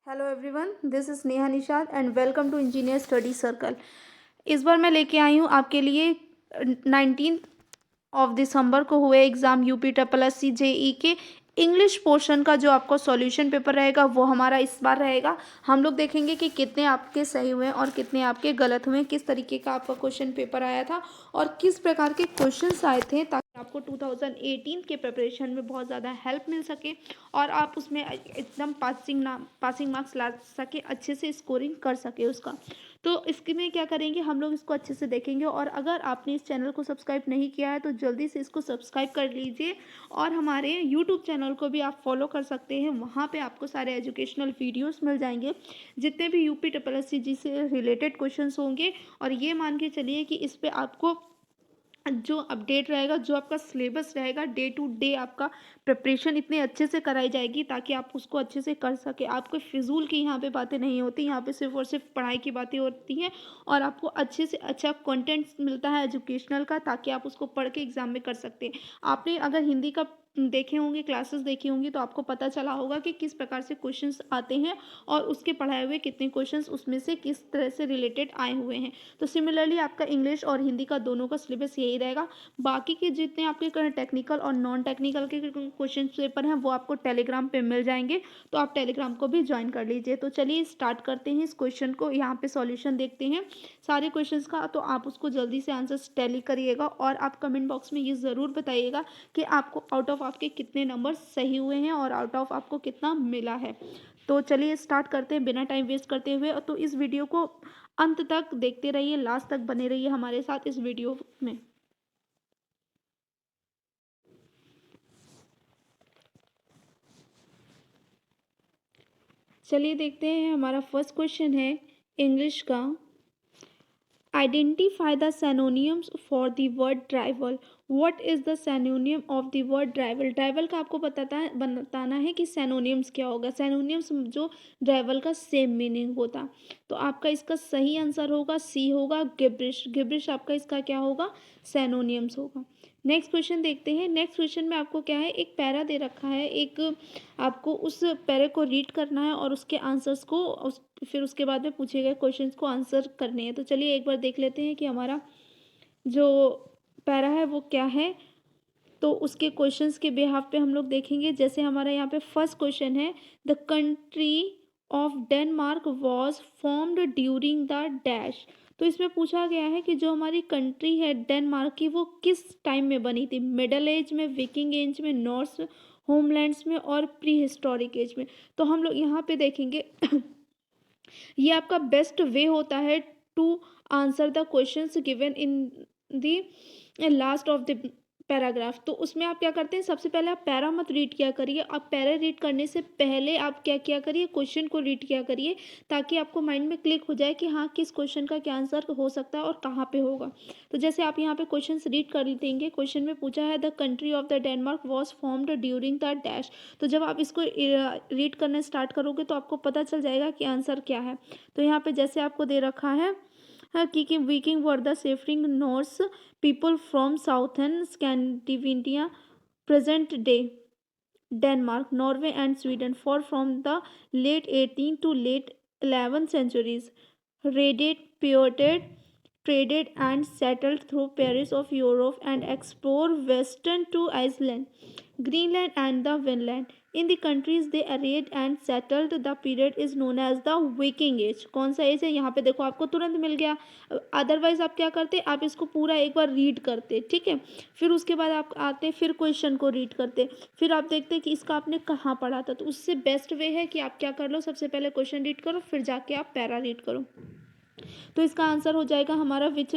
Hello everyone, this is Neha Nishad and welcome to engineer study circle. इस बार मैं लेके आई हूँ आपके लिए 19 ऑफ दिसंबर को हुए exam UP triple S C JE के इंग्लिश पोर्शन का जो आपका सॉल्यूशन पेपर रहेगा वो हमारा इस बार रहेगा। हम लोग देखेंगे कि कितने आपके सही हुए और कितने आपके गलत हुए, किस तरीके का आपका क्वेश्चन पेपर आया था और किस प्रकार के क्वेश्चंस आए थे, ताकि आपको 2018 के प्रिपरेशन में बहुत ज़्यादा हेल्प मिल सके और आप उसमें एकदम पासिंग मार्क्स ला सके, अच्छे से स्कोरिंग कर सके उसका। तो इसके में क्या करेंगे, हम लोग इसको अच्छे से देखेंगे। और अगर आपने इस चैनल को सब्सक्राइब नहीं किया है तो जल्दी से इसको सब्सक्राइब कर लीजिए और हमारे यूट्यूब चैनल को भी आप फॉलो कर सकते हैं। वहाँ पे आपको सारे एजुकेशनल वीडियोस मिल जाएंगे, जितने भी यूपी ट्रिपल एस सी जी से रिलेटेड क्वेश्चंस होंगे। और ये मान के चलिए कि इस पे आपको जो अपडेट रहेगा, जो आपका सिलेबस रहेगा, डे टू डे आपका प्रिपरेशन इतने अच्छे से कराई जाएगी ताकि आप उसको अच्छे से कर सके। आपको फिजूल की यहाँ पे बातें नहीं होती, यहाँ पे सिर्फ और सिर्फ पढ़ाई की बातें होती हैं और आपको अच्छे से अच्छा कंटेंट मिलता है एजुकेशनल का, ताकि आप उसको पढ़ के एग्जाम में कर सकते हैं। आपने अगर हिंदी का देखे होंगे, क्लासेस देखी होंगी, तो आपको पता चला होगा कि किस प्रकार से क्वेश्चंस आते हैं और उसके पढ़ाए हुए कितने क्वेश्चंस उसमें से किस तरह से रिलेटेड आए हुए हैं। तो सिमिलरली आपका इंग्लिश और हिंदी का दोनों का सिलेबस यही रहेगा। बाकी के जितने आपके टेक्निकल और नॉन टेक्निकल के क्वेश्चन पेपर हैं वो आपको टेलीग्राम पे मिल जाएंगे, तो आप टेलीग्राम को भी ज्वाइन कर लीजिए। तो चलिए स्टार्ट करते हैं इस क्वेश्चन को। यहाँ पे सॉल्यूशन देखते हैं सारे क्वेश्चंस का, तो आप उसको जल्दी से आंसर्स टैली करिएगा और आप कमेंट बॉक्स में ये ज़रूर बताइएगा कि आपको आउट ऑफ आपके कितने नंबर सही हुए हैं और आउट ऑफ आपको कितना मिला है। तो चलिए स्टार्ट करते हैं बिना टाइम वेस्ट करते हुए। तो इस वीडियो को अंत तक देखते रहिए, लास्ट तक बने रहिए हमारे साथ इस वीडियो में। चलिए देखते हैं, हमारा फर्स्ट क्वेश्चन है इंग्लिश का। Identify the synonyms for the word drivel. What is the synonym of the word drivel. Drivel का आपको बताना है कि सैनोनियम्स क्या होगा। सैनोनियम्स जो ड्राइवल का सेम मीनिंग होता, तो आपका इसका सही आंसर होगा सी होगा गिब्रिश। गिब्रिश आपका इसका क्या होगा, सैनोनियम्स होगा। नेक्स्ट क्वेश्चन देखते हैं। नेक्स्ट क्वेश्चन में आपको क्या है, एक पैरा दे रखा है, एक आपको उस पैरे को रीड करना है और उसके आंसर्स को फिर उसके बाद में पूछे गए क्वेश्चंस को आंसर करने हैं। तो चलिए एक बार देख लेते हैं कि हमारा जो पैरा है वो क्या है। तो उसके क्वेश्चंस के बिहाफ पे हम लोग देखेंगे। जैसे हमारा यहाँ पे फर्स्ट क्वेश्चन है, the country of Denmark was formed during the dash. तो इसमें पूछा गया है कि जो हमारी कंट्री है डेनमार्क की, वो किस टाइम में बनी थी। मिडल एज में, विकिंग एज में, नॉर्थ होमलैंड्स में और प्री हिस्टोरिक एज में। तो हम लोग यहाँ पे देखेंगे ये आपका बेस्ट वे होता है to answer the questions given in the last of the paragraph. तो उसमें आप क्या करते हैं, सबसे पहले आप पैरा मत रीड किया करिए। आप पैरा रीड करने से पहले आप क्या किया करिए, क्वेश्चन को रीड किया करिए, ताकि आपको माइंड में क्लिक हो जाए कि हाँ किस क्वेश्चन का क्या आंसर हो सकता है और कहाँ पे होगा। तो जैसे आप यहाँ पे क्वेश्चन रीड कर देंगे, क्वेश्चन में पूछा है the country of the Denmark was formed during the dash. तो जब आप इसको रीड करना स्टार्ट करोगे तो आपको पता चल जाएगा कि आंसर क्या है। तो यहाँ पे जैसे आपको दे रखा है कि Viking were the seafaring Norse people from southern Scandinavia present day Denmark, Norway and Sweden for from the late 18th to late 11th centuries raided, pirated, traded and settled through Paris of Europe and explored western to Iceland, Greenland and the Vinland. In the countries they arrayed and settled, the period is known as the Viking Age. कौन सा as है, यहाँ पे देखो आपको तुरंत मिल गया। Otherwise आप क्या करते, आप इसको पूरा एक बार रीड करते, ठीक है, फिर उसके बाद आप आते फिर क्वेश्चन को रीड करते, फिर आप देखते कि इसका आपने कहाँ पढ़ा था। तो उससे बेस्ट वे है कि आप क्या कर लो, सबसे पहले क्वेश्चन रीड करो, फिर जाके आप पैरा रीड करो। तो इसका आंसर हो जाएगा हमारा which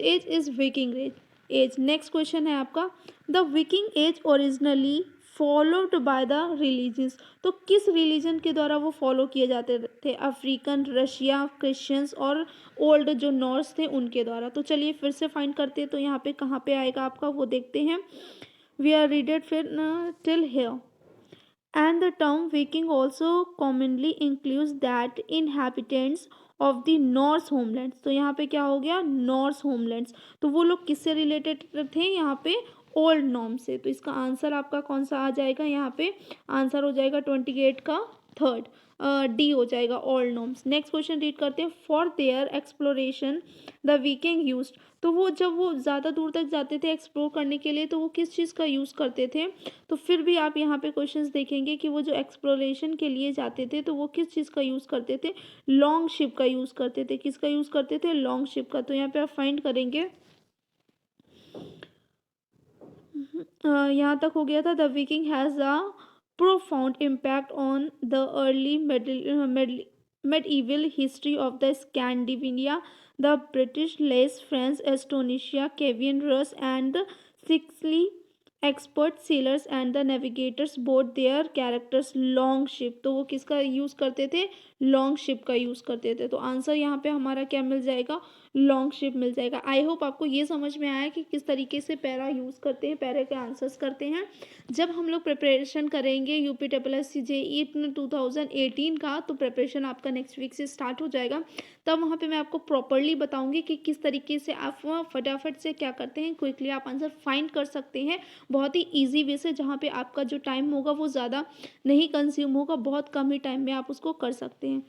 age is Viking age. Next question है आपका, the Viking age originally followed by the religions. तो किस रिलीजन के द्वारा वो फॉलो किए जाते थे, अफ्रीकन, रशिया, क्रिश्चियंस और ओल्ड जो नॉर्स थे उनके द्वारा। तो चलिए फिर से फाइंड करते हैं। तो यहाँ पे कहाँ पे आएगा आपका वो देखते हैं। वी आर रीडेड फिर till here and the term Viking also commonly includes that inhabitants of the Norse homelands। तो यहाँ पे क्या हो गया, Norse homelands। तो वो लोग किससे रिलेटेड थे, यहाँ पे ओल्ड नॉर्म से। तो इसका आंसर आपका कौन सा आ जाएगा, यहाँ पे आंसर हो जाएगा 28 का थर्ड डी हो जाएगा old norms. Next question read करते हैं। For their exploration the Viking used, तो वो जब वो ज़्यादा दूर तक जाते थे एक्सप्लोर करने के लिए तो वो किस चीज़ का यूज़ करते थे। तो फिर भी आप यहाँ पे क्वेश्चंस देखेंगे कि वो जो एक्सप्लोरेशन के लिए जाते थे तो वो किस चीज़ का यूज़ करते थे, लॉन्ग शिप का यूज़ करते थे। किसका यूज़ करते थे, लॉन्ग शिप का। तो यहाँ पे आप फाइंड करेंगे, यहाँ तक हो गया था। The Viking has a profound impact on the early medieval history of the Scandinavia, the British, Les, France, Estonia, Cavian, Rus, and Sicily. Expert sailors and the navigators board their characters long ship, तो वो किसका use करते थे, long ship का use करते थे। तो answer यहाँ पे हमारा क्या मिल जाएगा, लॉन्ग शिप मिल जाएगा। आई होप आपको ये समझ में आया कि किस तरीके से पैरा यूज़ करते हैं, पैरा के आंसर्स करते हैं। जब हम लोग प्रिपरेशन करेंगे UP triple S C JEE 2018 का, तो प्रिपरेशन आपका नेक्स्ट वीक से स्टार्ट हो जाएगा। तब वहाँ पे मैं आपको प्रॉपरली बताऊंगी कि किस तरीके से आप फटाफट से क्या करते हैं, क्विकली आप आंसर फाइंड कर सकते हैं बहुत ही ईजी वे से, जहाँ पे आपका जो टाइम होगा वो ज़्यादा नहीं कंज्यूम होगा, बहुत कम ही टाइम में आप उसको कर सकते हैं।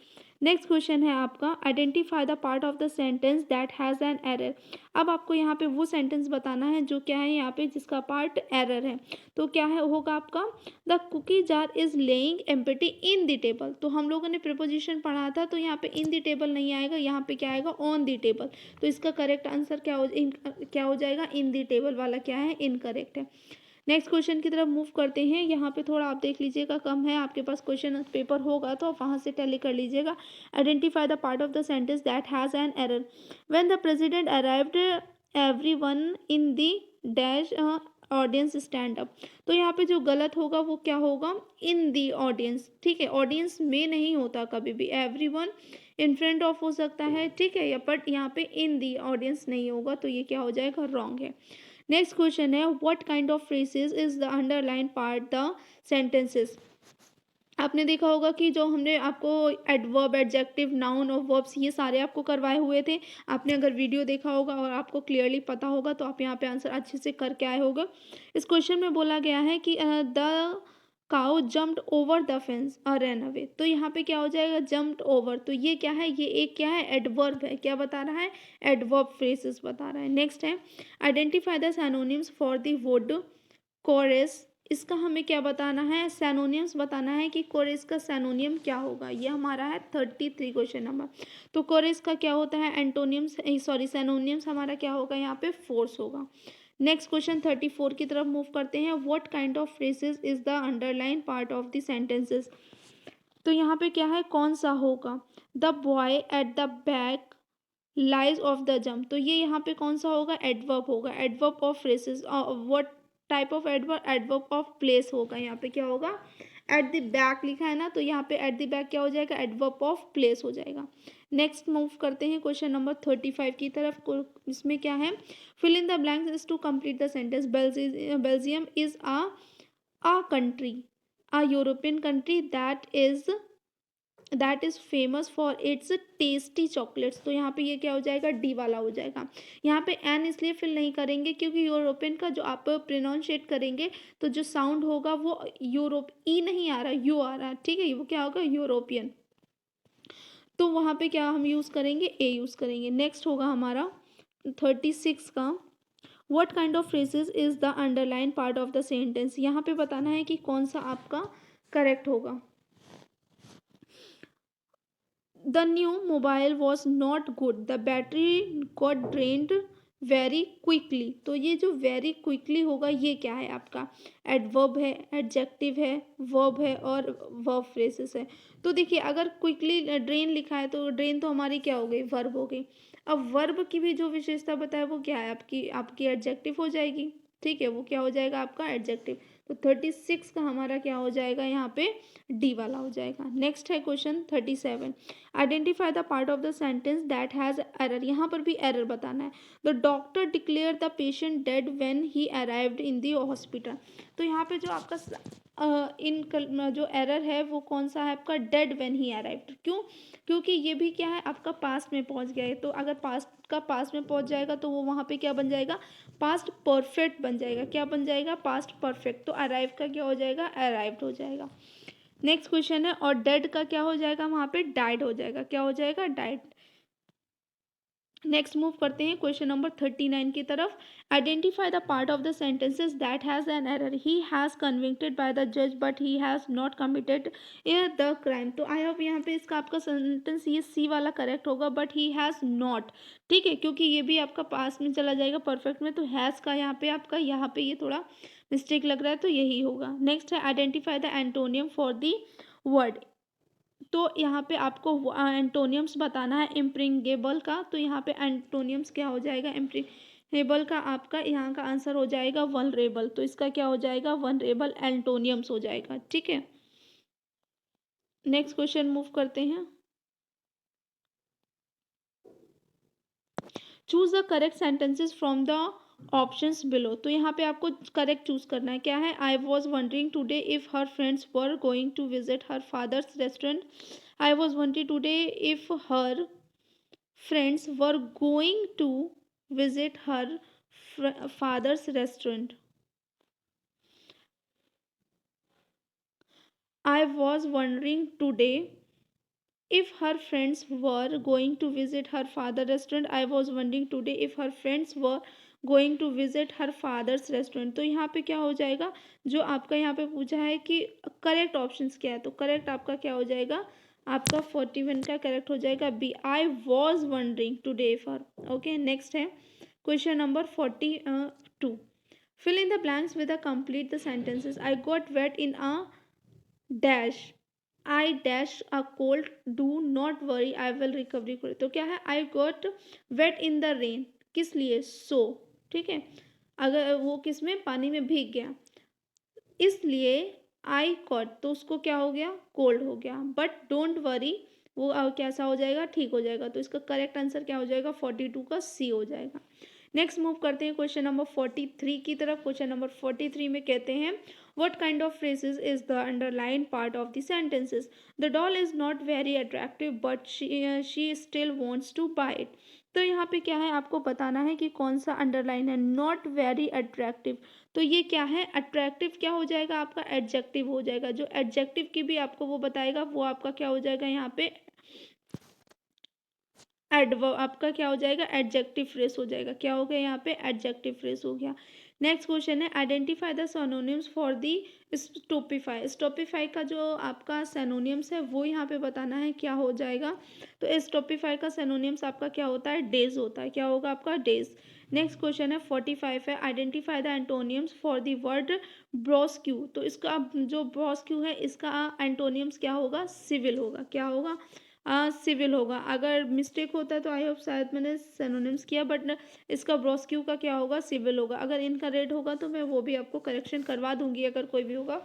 नेक्स्ट क्वेश्चन है आपका, identify the part of the sentence that has an error. अब आपको यहाँ पे वो सेंटेंस बताना है जो क्या है यहाँ पे जिसका पार्ट एरर है। तो क्या है होगा आपका, the cookie jar is lying empty in the table. तो हम लोगों ने प्रीपोजिशन पढ़ा था, तो यहाँ पे इन द टेबल नहीं आएगा, यहाँ पे क्या आएगा, ऑन द टेबल। तो इसका करेक्ट आंसर क्या हो जाएगा, इन द टेबल वाला क्या है, इनकरेक्ट है। नेक्स्ट क्वेश्चन की तरफ मूव करते हैं। यहाँ पे थोड़ा आप देख लीजिएगा कम है, आपके पास क्वेश्चन पेपर होगा तो आप वहाँ से टैली कर लीजिएगा। Identify the part of the sentence that has an error. When the president arrived everyone in the dash audience stand up. तो यहाँ पे जो गलत होगा वो क्या होगा, इन दी ऑडियंस। ठीक है, ऑडियंस में नहीं होता कभी भी, एवरीवन इन फ्रंट ऑफ हो सकता है, ठीक है, या बट यहाँ पे इन दी ऑडियंस नहीं होगा, तो ये क्या हो जाएगा, रॉन्ग है। नेक्स्ट क्वेश्चन है, what kind of phrases is the underline part the sentences. आपने देखा होगा कि जो हमने आपको एडवर्ब, एडजेक्टिव, नाउन और वर्ब्स ये सारे आपको करवाए हुए थे। आपने अगर वीडियो देखा होगा और आपको क्लियरली पता होगा तो आप यहाँ पे आंसर अच्छे से करके आए होगा। इस क्वेश्चन में बोला गया है कि the cow jumped over the fence और रन अवे। तो यहाँ पे क्या हो जाएगा, जम्प्ड ओवर। तो ये क्या है, ये एक क्या है, एडवर्ब है। क्या बता रहा है, एडवर्ब फ्रेजेस बता रहा है। नेक्स्ट है, identify the synonyms for the word chorus. इसका हमें क्या बताना है, सैनोनिम्स बताना है कि कोरेस का सैनोनियम क्या होगा। ये हमारा है 33 क्वेश्चन नंबर। तो कोरेस का क्या होता है, एंटोनियम्स, सॉरी सैनोनियम्स हमारा क्या होगा यहाँ पे, फोर्स होगा। नेक्स्ट क्वेश्चन 34 की तरफ मूव करते हैं। What kind of phrases is the underline part of the sentences. तो यहाँ पे क्या है, कौन सा होगा, the boy at the back lies of the jump. तो ये यहाँ पे कौन सा होगा, एडवर्ब होगा, adverb of phrases. What type of adverb, adverb of place होगा। यहाँ पे क्या होगा, एट द बैक लिखा है ना, तो यहाँ पे एट द बैक क्या हो जाएगा, एडवर्ब ऑफ प्लेस हो जाएगा। नेक्स्ट मूव करते हैं क्वेश्चन नंबर 35 की तरफ। इसमें क्या है, fill in the blanks is to complete the sentence. Belgium is a country, a European country that is famous for its tasty chocolates. तो यहाँ पे ये क्या हो जाएगा, डी वाला हो जाएगा। यहाँ पे एन इसलिए फिल नहीं करेंगे क्योंकि यूरोपियन का जो आप प्रोनाउंशिएट करेंगे तो जो साउंड होगा वो यूरोप, ई नहीं आ रहा, यू आ रहा है, ठीक है, वो क्या होगा, यूरोपियन। तो वहाँ पे क्या हम यूज़ करेंगे, ए यूज़ करेंगे। नेक्स्ट होगा हमारा 36 का, what kind of phrases is the underline part of the sentence. यहाँ पे बताना है कि कौन सा आपका करेक्ट होगा। The new mobile was not good, the battery got drained very quickly. तो ये जो वेरी क्विकली होगा ये क्या है आपका, एडवर्ब है, एडजेक्टिव है, वर्ब है और वर्ब फ्रेजेस है। तो देखिए अगर क्विकली ड्रेन लिखा है तो ड्रेन तो हमारी क्या हो गई, वर्ब हो गई। अब वर्ब की भी जो विशेषता बताए वो क्या है, आपकी आपकी एडजेक्टिव हो जाएगी, ठीक है, वो क्या हो जाएगा आपका एडजेक्टिव। तो 36 का हमारा क्या हो जाएगा यहाँ पे, डी वाला हो जाएगा। नेक्स्ट है question 37, identify the part of the sentence that has error. यहाँ पर भी एरर बताना है। The doctor declare the patient dead when he arrived in the hospital. तो यहाँ पे जो आपका जो एरर है वो कौन सा है आपका, डेड व्हेन ही अराइव्ड। क्यों, क्योंकि ये भी क्या है आपका पास्ट में पहुँच गया है। तो अगर पास्ट का पास्ट में पहुँच जाएगा तो वो वहाँ पे क्या बन जाएगा, पास्ट परफेक्ट बन जाएगा। क्या बन जाएगा, पास्ट परफेक्ट। तो अराइव का क्या हो जाएगा, अराइव्ड हो जाएगा। नेक्स्ट क्वेश्चन है, और डेड का क्या हो जाएगा वहाँ पे, डाइड हो जाएगा, क्या हो जाएगा, डाइड। नेक्स्ट मूव करते हैं क्वेश्चन नंबर 39 की तरफ। Identify the part of the sentences that has an error. He has convicted by the जज but he has not committed the crime. तो आई होप यहाँ पे इसका आपका सेंटेंस ये सी वाला करेक्ट होगा, बट ही हैज़ नॉट, ठीक है, क्योंकि ये भी आपका पास में चला जाएगा परफेक्ट में, तो हैज़ का यहाँ पे आपका यहाँ पे ये थोड़ा मिस्टेक लग रहा है, तो यही होगा। नेक्स्ट है, identify the antonym for the word. तो यहाँ पे आपको एंटोनियम्स बताना है इम्प्रिंगेबल का, तो यहाँ पे एंटोनियम्स क्या हो जाएगा, इम्प्रिंगेबल का आपका यहाँ का आंसर हो जाएगा वनरेबल, तो इसका क्या हो जाएगा, वनरेबल एंटोनियम्स हो जाएगा, ठीक है। नेक्स्ट क्वेश्चन मूव करते हैं। Choose the correct sentences from the options below. तो यहाँ पे आपको करेक्ट चूज करना है, क्या है, I was wondering today if her friends were going to visit her father's restaurant. I was wondering today if her friends were going to visit her father's restaurant. I was wondering today if her friends were going to visit her father's restaurant. I was wondering today if her friends were going to visit her father's restaurant. तो यहाँ पे क्या हो जाएगा, जो आपका यहाँ पे पूछा है कि करेक्ट ऑप्शंस क्या है, तो करेक्ट आपका क्या हो जाएगा, आपका 41 का करेक्ट हो जाएगा B, I was wondering today for. Okay, next है question number 42। Fill in the blanks with the complete the sentences. I got wet in a dash, I dash a cold, do not worry I will recovery. तो क्या है, I got wet in the rain, किस लिए, सो, ठीक है, अगर वो किस में, पानी में भीग गया, इसलिए आई कॉट, तो उसको क्या हो गया, कोल्ड हो गया, बट डोंट वरी वो कैसा हो जाएगा, ठीक हो जाएगा, तो इसका करेक्ट आंसर क्या हो जाएगा, 42 का सी हो जाएगा। नेक्स्ट मूव करते हैं क्वेश्चन नंबर 43 की तरफ। क्वेश्चन नंबर 43 में कहते हैं, what kind of phrases is the underlined part of the sentences? The doll is not very attractive but she still wants to buy it. तो यहाँ पे क्या है, आपको बताना है कि कौन सा अंडरलाइन है, नॉट वेरी अट्रैक्टिव, तो ये क्या है, अट्रैक्टिव क्या हो जाएगा आपका, एडजेक्टिव हो जाएगा, जो एडजेक्टिव की भी आपको वो बताएगा वो आपका क्या हो जाएगा यहाँ पे, एडवर्ब, आपका क्या हो जाएगा, एडजेक्टिव फ्रेज हो जाएगा, क्या हो गया यहाँ पे, एडजेक्टिव फ्रेज हो गया। नेक्स्ट क्वेश्चन है, identify the synonyms for the stupefy. Stupefy का जो आपका सिनोनिम्स है वो यहाँ पे बताना है, क्या हो जाएगा, तो स्टोपिफाई का सिनोनिम्स आपका क्या होता है, डेज होता है, क्या होगा आपका, डेज। नेक्स्ट क्वेश्चन है 45 है, identify the antonyms for the word brusque. तो इसका जो ब्रोस्क्यू है इसका एंटोनियम्स क्या होगा, सिविल होगा, क्या होगा, सिविल होगा। अगर मिस्टेक होता है तो आई होप शायद मैंने सिनोनिम्स किया, बट इसका ब्रोस्क्यू का क्या होगा, सिविल होगा। अगर इनकरेक्ट होगा तो मैं वो भी आपको करेक्शन करवा दूंगी अगर कोई भी होगा,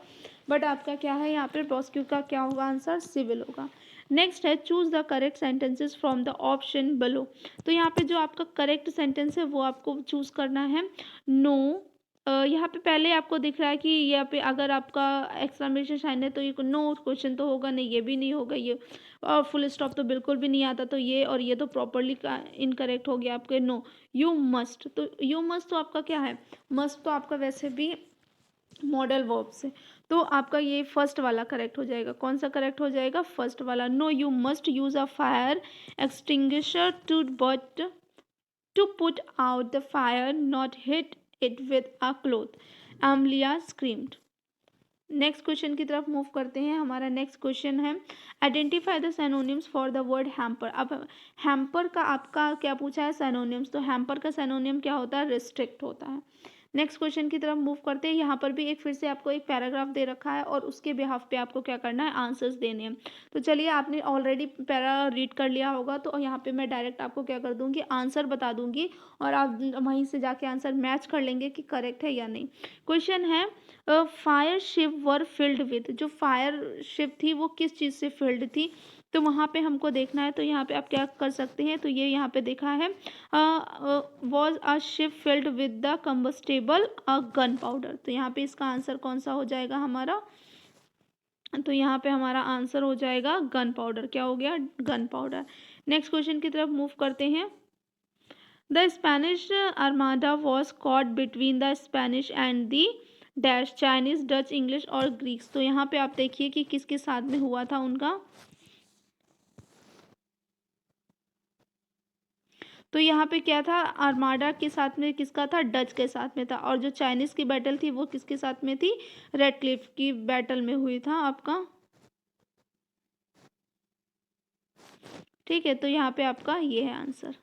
बट आपका क्या है यहाँ पे, ब्रोस्क्यू का क्या होगा आंसर, सिविल होगा। नेक्स्ट है, choose the correct sentences from the option below. तो यहाँ पे जो आपका करेक्ट सेंटेंस है वो आपको चूज करना है। नो, यहाँ पे पहले आपको दिख रहा है कि यहाँ पे अगर आपका एक्सक्लेमेशन साइन है तो ये नो क्वेश्चन तो होगा नहीं, ये भी नहीं होगा, ये और फुल स्टॉप तो बिल्कुल भी नहीं आता, तो ये और ये तो प्रॉपरली इनकरेक्ट हो गया आपके। नो, यू मस्ट, तो यू मस्ट तो आपका क्या है, मस्ट तो आपका वैसे भी मॉडल वर्ब से, तो आपका ये फर्स्ट वाला करेक्ट हो जाएगा, कौन सा करेक्ट हो जाएगा, फर्स्ट वाला। No you must use a fire extinguisher to put out the fire, not hit it with a cloth, Amelia screamed. Next question की तरफ मूव करते हैं। हमारा नेक्स्ट क्वेश्चन है, identify the synonyms for the word hamper. अब hamper का आपका क्या पूछा है, सैनोनिम्स, तो हैम्पर का सैनोनिम क्या होता है, रिस्ट्रिक्ट होता है। नेक्स्ट क्वेश्चन की तरफ मूव करते हैं। यहाँ पर भी एक फिर से आपको एक पैराग्राफ दे रखा है और उसके बिहाफ पे आपको क्या करना है, आंसर्स देने हैं। तो चलिए, आपने ऑलरेडी पैरा रीड कर लिया होगा, तो यहाँ पे मैं डायरेक्ट आपको क्या कर दूँगी, आंसर बता दूँगी और आप वहीं से जाके आंसर मैच कर लेंगे कि करेक्ट है या नहीं। क्वेश्चन है, fire ship were filled with. जो फायर शिप थी वो किस चीज़ से फिल्ड थी, तो वहाँ पे हमको देखना है। तो यहाँ पे आप क्या कर सकते हैं, तो ये यहाँ पे देखा है, was a ship filled with the combustible a gun powder. तो यहाँ पे इसका आंसर कौन सा हो जाएगा हमारा, तो यहाँ पे हमारा आंसर हो जाएगा गन पाउडर, क्या हो गया, गन पाउडर। नेक्स्ट क्वेश्चन की तरफ मूव करते हैं। The Spanish armada was caught between the Spanish and the dash Chinese, Dutch, English और ग्रीक्स। तो यहाँ पे आप देखिए कि किसके साथ में हुआ था उनका। तो यहाँ पे क्या था, आर्माडा के साथ में किसका था, डच के साथ में था। और जो चाइनीज की बैटल थी वो किसके साथ में थी, रेडक्लिफ की बैटल में हुई था आपका। ठीक है, तो यहाँ पे आपका ये है आंसर।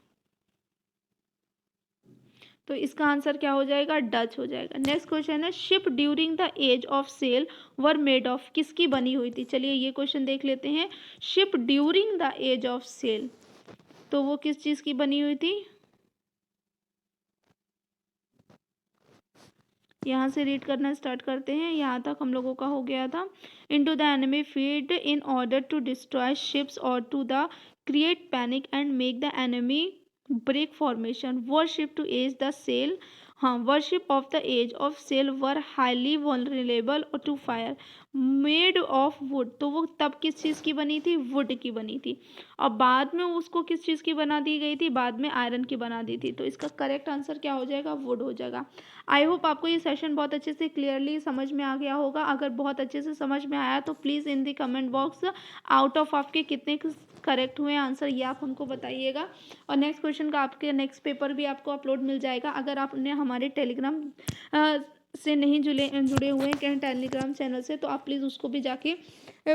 तो इसका आंसर क्या हो जाएगा, डच हो जाएगा। नेक्स्ट क्वेश्चन है, ship during the age of sail were made of, किसकी बनी हुई थी। चलिए ये क्वेश्चन देख लेते हैं। Ship during the age of sail, तो वो किस चीज़ की बनी हुई थी। यहाँ से रीड करना स्टार्ट करते हैं। यहाँ तक हम लोगों का हो गया था। Into the enemy field in order to destroy ships और to the create panic and make the enemy break formation, warship to age the sail. हाँ, warship of the age of sail were highly vulnerable to fire, made of wood. तो वो तब किस चीज़ की बनी थी, would की बनी थी। और बाद में उसको किस चीज़ की बना दी गई थी, बाद में आयरन की बना दी थी। तो इसका करेक्ट आंसर क्या हो जाएगा, वुड हो जाएगा। आई होप आपको ये सेशन बहुत अच्छे से क्लियरली समझ में आ गया होगा। अगर बहुत अच्छे से समझ में आया तो please in the comment box out of आपके कितने करेक्ट हुए आंसर, ये आप हमको बताइएगा। और नेक्स्ट क्वेश्चन का आपके नेक्स्ट पेपर भी आपको अपलोड मिल जाएगा। अगर आपने हमारे टेलीग्राम से नहीं जुड़े हुए हैं कहीं टेलीग्राम चैनल से, तो आप प्लीज़ उसको भी जाके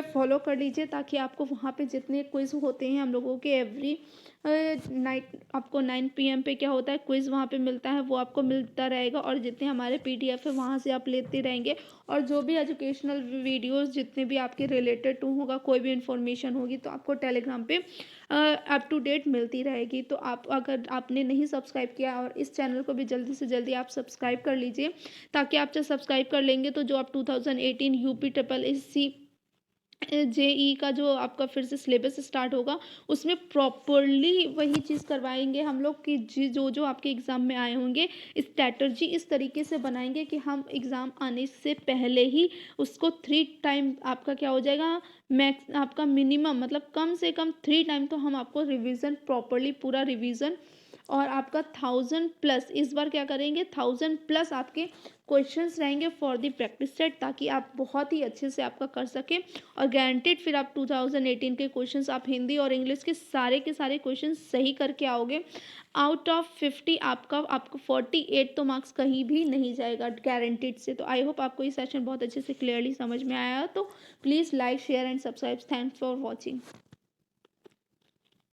फॉलो कर लीजिए, ताकि आपको वहाँ पे जितने क्विज़ होते हैं हम लोगों के एवरी नाइट, आपको 9 PM पे क्या होता है, क्विज़ वहाँ पे मिलता है, वो आपको मिलता रहेगा। और जितने हमारे PDF है वहाँ से आप लेते रहेंगे। और जो भी एजुकेशनल वीडियोस जितने भी आपके रिलेटेड टू होगा, कोई भी इंफॉर्मेशन होगी, तो आपको टेलीग्राम पे अप टू डेट मिलती रहेगी। तो आप, अगर आपने नहीं सब्सक्राइब किया, और इस चैनल को भी जल्दी से जल्दी आप सब्सक्राइब कर लीजिए, ताकि आप जब सब्सक्राइब कर लेंगे तो जो आप 2018 UP SSC JE का जो आपका फिर से सिलेबस स्टार्ट होगा, उसमें प्रॉपरली वही चीज़ करवाएंगे हम लोग कि जो जो आपके एग्ज़ाम में आए होंगे, स्ट्रैटेजी इस तरीके से बनाएंगे कि हम एग्ज़ाम आने से पहले ही उसको 3 टाइम आपका क्या हो जाएगा, मैक्स आपका मिनिमम मतलब कम से कम 3 टाइम तो हम आपको रिवीजन, प्रॉपरली पूरा रिवीजन, और आपका 1000+ इस बार क्या करेंगे, 1000+ आपके क्वेश्चंस रहेंगे फॉर द प्रैक्टिस सेट, ताकि आप बहुत ही अच्छे से आपका कर सकें। और गारंटेड फिर आप 2018 के क्वेश्चंस आप हिंदी और इंग्लिश के सारे क्वेश्चंस सही करके आओगे। आउट ऑफ 50 आपको 48 तो मार्क्स कहीं भी नहीं जाएगा गारंटेड से। तो आई होप आपको ये सेशन बहुत अच्छे से क्लियरली समझ में आया। तो please like, share and subscribe. Thanks for watching.